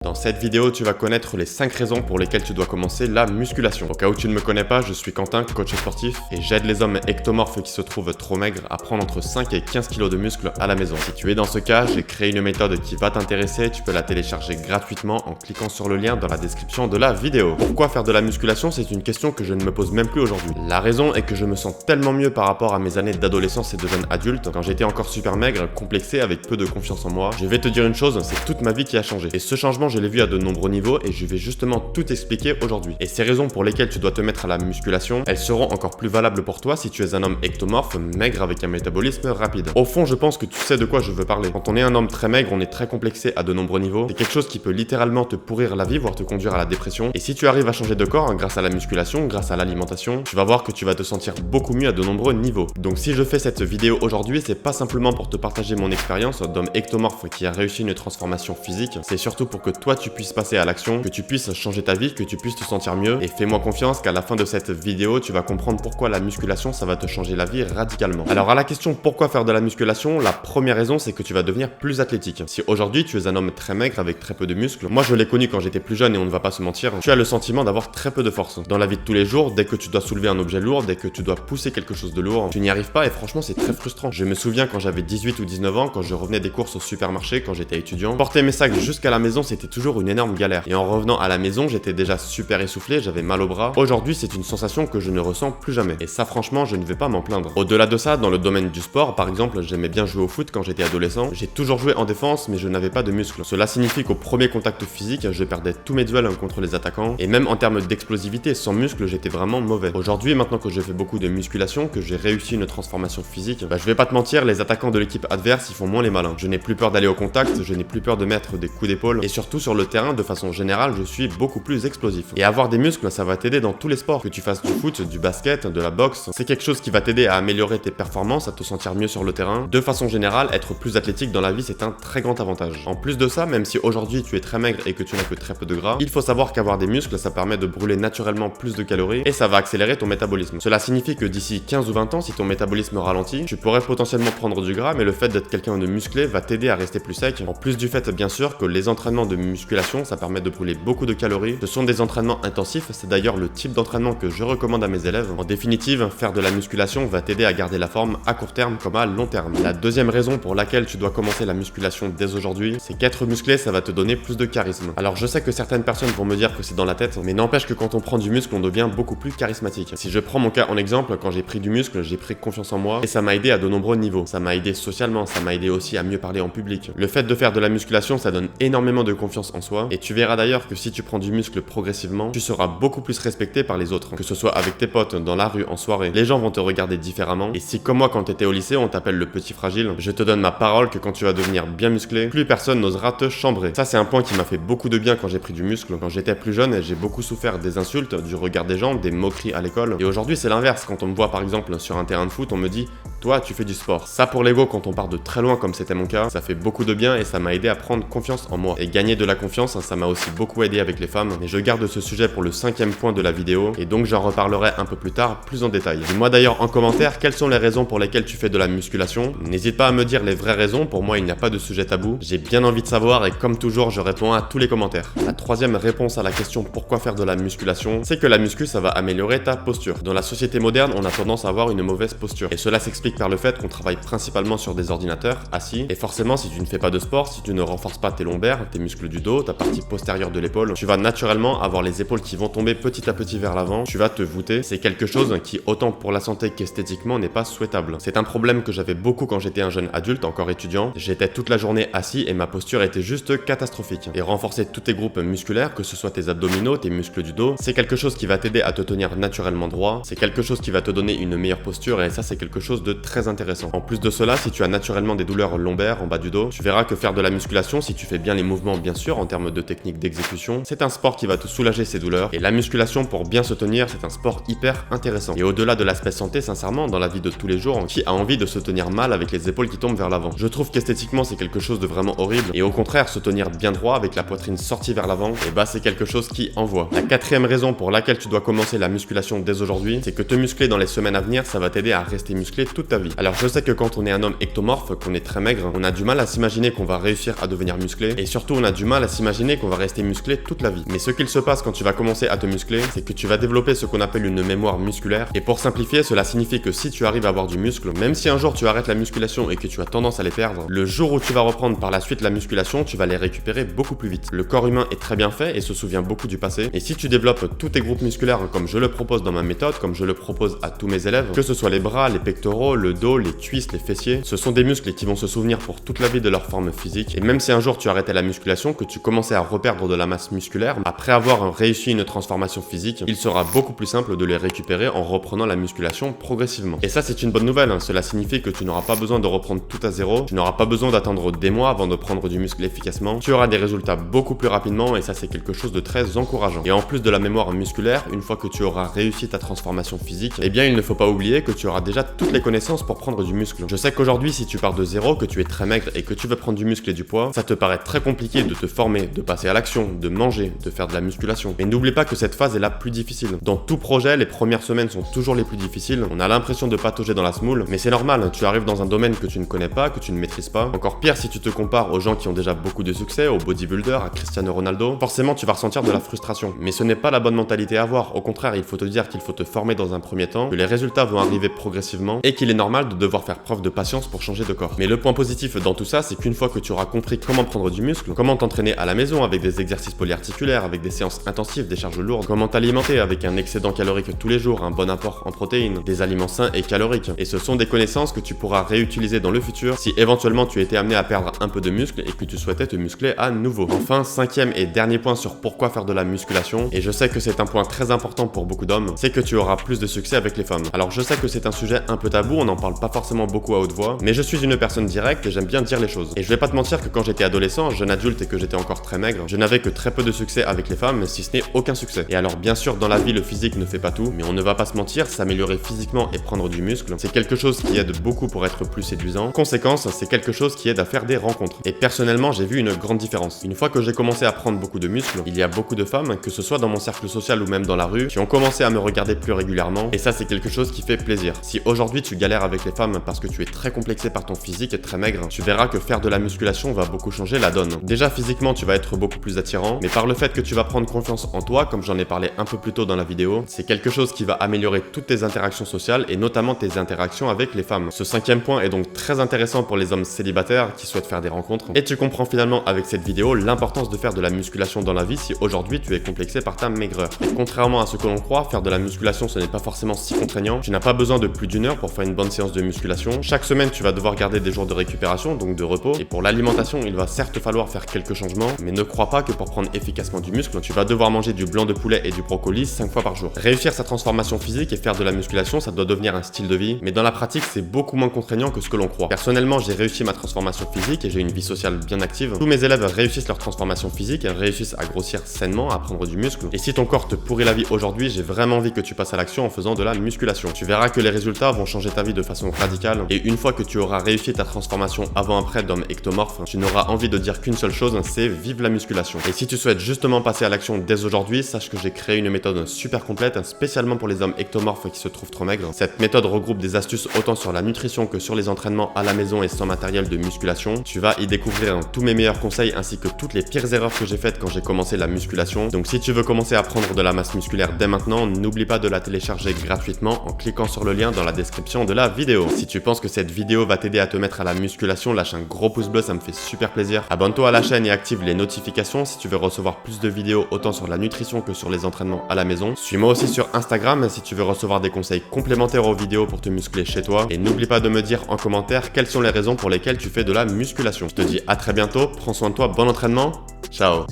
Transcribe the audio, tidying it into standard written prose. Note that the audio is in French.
Dans cette vidéo, tu vas connaître les 5 raisons pour lesquelles tu dois commencer la musculation. Au cas où tu ne me connais pas, je suis Quentin, coach sportif, et j'aide les hommes ectomorphes qui se trouvent trop maigres à prendre entre 5 et 15 kg de muscles à la maison. Si tu es dans ce cas, j'ai créé une méthode qui va t'intéresser, tu peux la télécharger gratuitement en cliquant sur le lien dans la description de la vidéo. Pourquoi faire de la musculation? C'est une question que je ne me pose même plus aujourd'hui. La raison est que je me sens tellement mieux par rapport à mes années d'adolescence et de jeune adulte, quand j'étais encore super maigre, complexé, avec peu de confiance en moi. Je vais te dire une chose, c'est toute ma vie qui a changé. Et ce changement, je l'ai vu à de nombreux niveaux et je vais justement tout expliquer aujourd'hui. Et ces raisons pour lesquelles tu dois te mettre à la musculation, elles seront encore plus valables pour toi si tu es un homme ectomorphe, maigre avec un métabolisme rapide. Au fond, je pense que tu sais de quoi je veux parler. Quand on est un homme très maigre, on est très complexé à de nombreux niveaux. C'est quelque chose qui peut littéralement te pourrir la vie, voire te conduire à la dépression. Et si tu arrives à changer de corps grâce à la musculation, grâce à l'alimentation, tu vas voir que tu vas te sentir beaucoup mieux à de nombreux niveaux. Donc si je fais cette vidéo aujourd'hui, c'est pas simplement pour te partager mon expérience d'homme ectomorphe qui a réussi une transformation physique, c'est surtout pour que toi tu puisses passer à l'action, que tu puisses changer ta vie, que tu puisses te sentir mieux. Et fais-moi confiance qu'à la fin de cette vidéo, tu vas comprendre pourquoi la musculation, ça va te changer la vie radicalement. Alors à la question pourquoi faire de la musculation, la première raison c'est que tu vas devenir plus athlétique. Si aujourd'hui tu es un homme très maigre avec très peu de muscles, moi je l'ai connu quand j'étais plus jeune et on ne va pas se mentir, tu as le sentiment d'avoir très peu de force. Dans la vie de tous les jours, dès que tu dois soulever un objet lourd, dès que tu dois pousser quelque chose de lourd, tu n'y arrives pas et franchement c'est très frustrant. Je me souviens quand j'avais 18 ou 19 ans, quand je revenais des courses au supermarché, quand j'étais étudiant, porter mes sacs jusqu'à la maison c'était toujours une énorme galère. Et en revenant à la maison, j'étais déjà super essoufflé, j'avais mal au bras. Aujourd'hui, c'est une sensation que je ne ressens plus jamais. Et ça, franchement, je ne vais pas m'en plaindre. Au-delà de ça, dans le domaine du sport, par exemple, j'aimais bien jouer au foot quand j'étais adolescent. J'ai toujours joué en défense, mais je n'avais pas de muscles. Cela signifie qu'au premier contact physique, je perdais tous mes duels contre les attaquants. Et même en termes d'explosivité, sans muscles, j'étais vraiment mauvais. Aujourd'hui, maintenant que je fais beaucoup de musculation, que j'ai réussi une transformation physique, je vais pas te mentir, les attaquants de l'équipe adverse, ils font moins les malins. Je n'ai plus peur d'aller au contact, je n'ai plus peur de mettre des coups d'épaule. Et surtout sur le terrain, de façon générale, je suis beaucoup plus explosif. Et avoir des muscles, ça va t'aider dans tous les sports. Que tu fasses du foot, du basket, de la boxe, c'est quelque chose qui va t'aider à améliorer tes performances, à te sentir mieux sur le terrain. De façon générale, être plus athlétique dans la vie, c'est un très grand avantage. En plus de ça, même si aujourd'hui tu es très maigre et que tu n'as que très peu de gras, il faut savoir qu'avoir des muscles, ça permet de brûler naturellement plus de calories et ça va accélérer ton métabolisme. Cela signifie que d'ici 15 ou 20 ans, si ton métabolisme ralentit, tu pourrais potentiellement prendre du gras, mais le fait d'être quelqu'un de musclé va t'aider à rester plus sec. En plus du fait, bien sûr, que les entraînements de musculation, ça permet de brûler beaucoup de calories. Ce sont des entraînements intensifs, c'est d'ailleurs le type d'entraînement que je recommande à mes élèves. En définitive, faire de la musculation va t'aider à garder la forme à court terme comme à long terme. La deuxième raison pour laquelle tu dois commencer la musculation dès aujourd'hui, c'est qu'être musclé, ça va te donner plus de charisme. Alors je sais que certaines personnes vont me dire que c'est dans la tête, mais n'empêche que quand on prend du muscle, on devient beaucoup plus charismatique. Si je prends mon cas en exemple, quand j'ai pris du muscle, j'ai pris confiance en moi et ça m'a aidé à de nombreux niveaux. Ça m'a aidé socialement, ça m'a aidé aussi à mieux parler en public. Le fait de faire de la musculation, ça donne énormément de confiance en soi et tu verras d'ailleurs que si tu prends du muscle progressivement, tu seras beaucoup plus respecté par les autres, que ce soit avec tes potes, dans la rue, en soirée. Les gens vont te regarder différemment et si comme moi quand t'étais au lycée on t'appelle le petit fragile, je te donne ma parole que quand tu vas devenir bien musclé, plus personne n'osera te chambrer. Ça c'est un point qui m'a fait beaucoup de bien quand j'ai pris du muscle. Quand j'étais plus jeune, j'ai beaucoup souffert des insultes, du regard des gens, des moqueries à l'école et aujourd'hui c'est l'inverse. Quand on me voit par exemple sur un terrain de foot, on me dit toi tu fais du sport. Ça pour l'ego quand on part de très loin comme c'était mon cas, ça fait beaucoup de bien et ça m'a aidé à prendre confiance en moi. Et gagner de la confiance, ça m'a aussi beaucoup aidé avec les femmes. Mais je garde ce sujet pour le 5e point de la vidéo et donc j'en reparlerai un peu plus tard, plus en détail. Dis-moi d'ailleurs en commentaire quelles sont les raisons pour lesquelles tu fais de la musculation. N'hésite pas à me dire les vraies raisons, pour moi il n'y a pas de sujet tabou. J'ai bien envie de savoir et comme toujours je réponds à tous les commentaires. La troisième réponse à la question pourquoi faire de la musculation, c'est que la muscu ça va améliorer ta posture. Dans la société moderne, on a tendance à avoir une mauvaise posture et cela s'explique par le fait qu'on travaille principalement sur des ordinateurs, assis, et forcément si tu ne fais pas de sport, si tu ne renforces pas tes lombaires, tes muscles du dos, ta partie postérieure de l'épaule, tu vas naturellement avoir les épaules qui vont tomber petit à petit vers l'avant, tu vas te voûter. C'est quelque chose qui autant pour la santé qu'esthétiquement n'est pas souhaitable. C'est un problème que j'avais beaucoup quand j'étais un jeune adulte, encore étudiant. J'étais toute la journée assis et ma posture était juste catastrophique. Et renforcer tous tes groupes musculaires, que ce soit tes abdominaux, tes muscles du dos, c'est quelque chose qui va t'aider à te tenir naturellement droit, c'est quelque chose qui va te donner une meilleure posture et ça c'est quelque chose de très intéressant. En plus de cela, si tu as naturellement des douleurs lombaires en bas du dos, tu verras que faire de la musculation, si tu fais bien les mouvements bien sûr en termes de technique d'exécution, c'est un sport qui va te soulager ces douleurs et la musculation pour bien se tenir, c'est un sport hyper intéressant. Et au-delà de l'aspect santé, sincèrement, dans la vie de tous les jours, qui a envie de se tenir mal avec les épaules qui tombent vers l'avant? Je trouve qu'esthétiquement c'est quelque chose de vraiment horrible et au contraire se tenir bien droit avec la poitrine sortie vers l'avant, et bah c'est quelque chose qui envoie. La quatrième raison pour laquelle tu dois commencer la musculation dès aujourd'hui, c'est que te muscler dans les semaines à venir, ça va t'aider à rester musclé toute ta vie. Alors je sais que quand on est un homme ectomorphe, qu'on est très maigre, on a du mal à s'imaginer qu'on va réussir à devenir musclé, et surtout on a du mal à s'imaginer qu'on va rester musclé toute la vie. Mais ce qu'il se passe quand tu vas commencer à te muscler, c'est que tu vas développer ce qu'on appelle une mémoire musculaire, et pour simplifier, cela signifie que si tu arrives à avoir du muscle, même si un jour tu arrêtes la musculation et que tu as tendance à les perdre, le jour où tu vas reprendre par la suite la musculation, tu vas les récupérer beaucoup plus vite. Le corps humain est très bien fait et se souvient beaucoup du passé, et si tu développes tous tes groupes musculaires comme je le propose dans ma méthode, comme je le propose à tous mes élèves, que ce soit les bras, les pectoraux, le dos, les cuisses, les fessiers, ce sont des muscles qui vont se souvenir pour toute la vie de leur forme physique, et même si un jour tu arrêtais la musculation, que tu commençais à reperdre de la masse musculaire, après avoir réussi une transformation physique, il sera beaucoup plus simple de les récupérer en reprenant la musculation progressivement. Et ça c'est une bonne nouvelle, hein. Cela signifie que tu n'auras pas besoin de reprendre tout à zéro, tu n'auras pas besoin d'attendre des mois avant de prendre du muscle efficacement, tu auras des résultats beaucoup plus rapidement et ça c'est quelque chose de très encourageant. Et en plus de la mémoire musculaire, une fois que tu auras réussi ta transformation physique, eh bien il ne faut pas oublier que tu auras déjà toutes les connaissances pour prendre du muscle. Je sais qu'aujourd'hui si tu pars de zéro, que tu es très maigre et que tu veux prendre du muscle et du poids, ça te paraît très compliqué de te former, de passer à l'action, de manger, de faire de la musculation. Mais n'oublie pas que cette phase est la plus difficile. Dans tout projet, les premières semaines sont toujours les plus difficiles, on a l'impression de patauger dans la semoule, mais c'est normal, tu arrives dans un domaine que tu ne connais pas, que tu ne maîtrises pas. Encore pire si tu te compares aux gens qui ont déjà beaucoup de succès, aux bodybuilders, à Cristiano Ronaldo, forcément tu vas ressentir de la frustration. Mais ce n'est pas la bonne mentalité à avoir, au contraire il faut te dire qu'il faut te former dans un premier temps, que les résultats vont arriver progressivement et qu'il est normal de devoir faire preuve de patience pour changer de corps. Mais le point positif dans tout ça, c'est qu'une fois que tu auras compris comment prendre du muscle, comment t'entraîner à la maison avec des exercices polyarticulaires, avec des séances intensives, des charges lourdes, comment t'alimenter avec un excédent calorique tous les jours, un bon apport en protéines, des aliments sains et caloriques. Et ce sont des connaissances que tu pourras réutiliser dans le futur si éventuellement tu étais amené à perdre un peu de muscle et que tu souhaitais te muscler à nouveau. Enfin, cinquième et dernier point sur pourquoi faire de la musculation, et je sais que c'est un point très important pour beaucoup d'hommes, c'est que tu auras plus de succès avec les femmes. Alors je sais que c'est un sujet un peu tabou, on n'en parle pas forcément beaucoup à haute voix, mais je suis une personne directe et j'aime bien dire les choses. Et je vais pas te mentir que quand j'étais adolescent, jeune adulte et que j'étais encore très maigre, je n'avais que très peu de succès avec les femmes, si ce n'est aucun succès. Et alors bien sûr dans la vie le physique ne fait pas tout, mais on ne va pas se mentir, s'améliorer physiquement et prendre du muscle, c'est quelque chose qui aide beaucoup pour être plus séduisant. Conséquence, c'est quelque chose qui aide à faire des rencontres. Et personnellement, j'ai vu une grande différence. Une fois que j'ai commencé à prendre beaucoup de muscles, il y a beaucoup de femmes, que ce soit dans mon cercle social ou même dans la rue, qui ont commencé à me regarder plus régulièrement, et ça c'est quelque chose qui fait plaisir. Si aujourd'hui tu galères avec les femmes parce que tu es très complexé par ton physique et très maigre, tu verras que faire de la musculation va beaucoup changer la donne. Déjà physiquement tu vas être beaucoup plus attirant, mais par le fait que tu vas prendre confiance en toi, comme j'en ai parlé un peu plus tôt dans la vidéo, c'est quelque chose qui va améliorer toutes tes interactions sociales et notamment tes interactions avec les femmes. Ce cinquième point est donc très intéressant pour les hommes célibataires qui souhaitent faire des rencontres, et tu comprends finalement avec cette vidéo l'importance de faire de la musculation dans la vie si aujourd'hui tu es complexé par ta maigreur. Et contrairement à ce que l'on croit, faire de la musculation ce n'est pas forcément si contraignant, tu n'as pas besoin de plus d'une heure pour faire une bonne séance de musculation. Chaque semaine tu vas devoir garder des jours de récupération, donc de repos, et pour l'alimentation il va certes falloir faire quelques changements, mais ne crois pas que pour prendre efficacement du muscle, tu vas devoir manger du blanc de poulet et du brocoli 5 fois par jour. Réussir sa transformation physique et faire de la musculation, ça doit devenir un style de vie, mais dans la pratique c'est beaucoup moins contraignant que ce que l'on croit. Personnellement j'ai réussi ma transformation physique et j'ai une vie sociale bien active. Tous mes élèves réussissent leur transformation physique et réussissent à grossir sainement, à prendre du muscle. Et si ton corps te pourrit la vie aujourd'hui, j'ai vraiment envie que tu passes à l'action en faisant de la musculation. Tu verras que les résultats vont changer ta vie de façon radicale, et une fois que tu auras réussi ta transformation avant-après d'homme ectomorphe, tu n'auras envie de dire qu'une seule chose, c'est vive la musculation. Et si tu souhaites justement passer à l'action dès aujourd'hui, sache que j'ai créé une méthode super complète spécialement pour les hommes ectomorphes qui se trouvent trop maigres. Cette méthode regroupe des astuces autant sur la nutrition que sur les entraînements à la maison et sans matériel de musculation. Tu vas y découvrir tous mes meilleurs conseils ainsi que toutes les pires erreurs que j'ai faites quand j'ai commencé la musculation. Donc si tu veux commencer à prendre de la masse musculaire dès maintenant, n'oublie pas de la télécharger gratuitement en cliquant sur le lien dans la description de la vidéo. Si tu penses que cette vidéo va t'aider à te mettre à la musculation, lâche un gros pouce bleu, ça me fait super plaisir. Abonne-toi à la chaîne et active les notifications si tu veux recevoir plus de vidéos autant sur la nutrition que sur les entraînements à la maison. Suis-moi aussi sur Instagram si tu veux recevoir des conseils complémentaires aux vidéos pour te muscler chez toi. Et n'oublie pas de me dire en commentaire quelles sont les raisons pour lesquelles tu fais de la musculation. Je te dis à très bientôt, prends soin de toi, bon entraînement, ciao.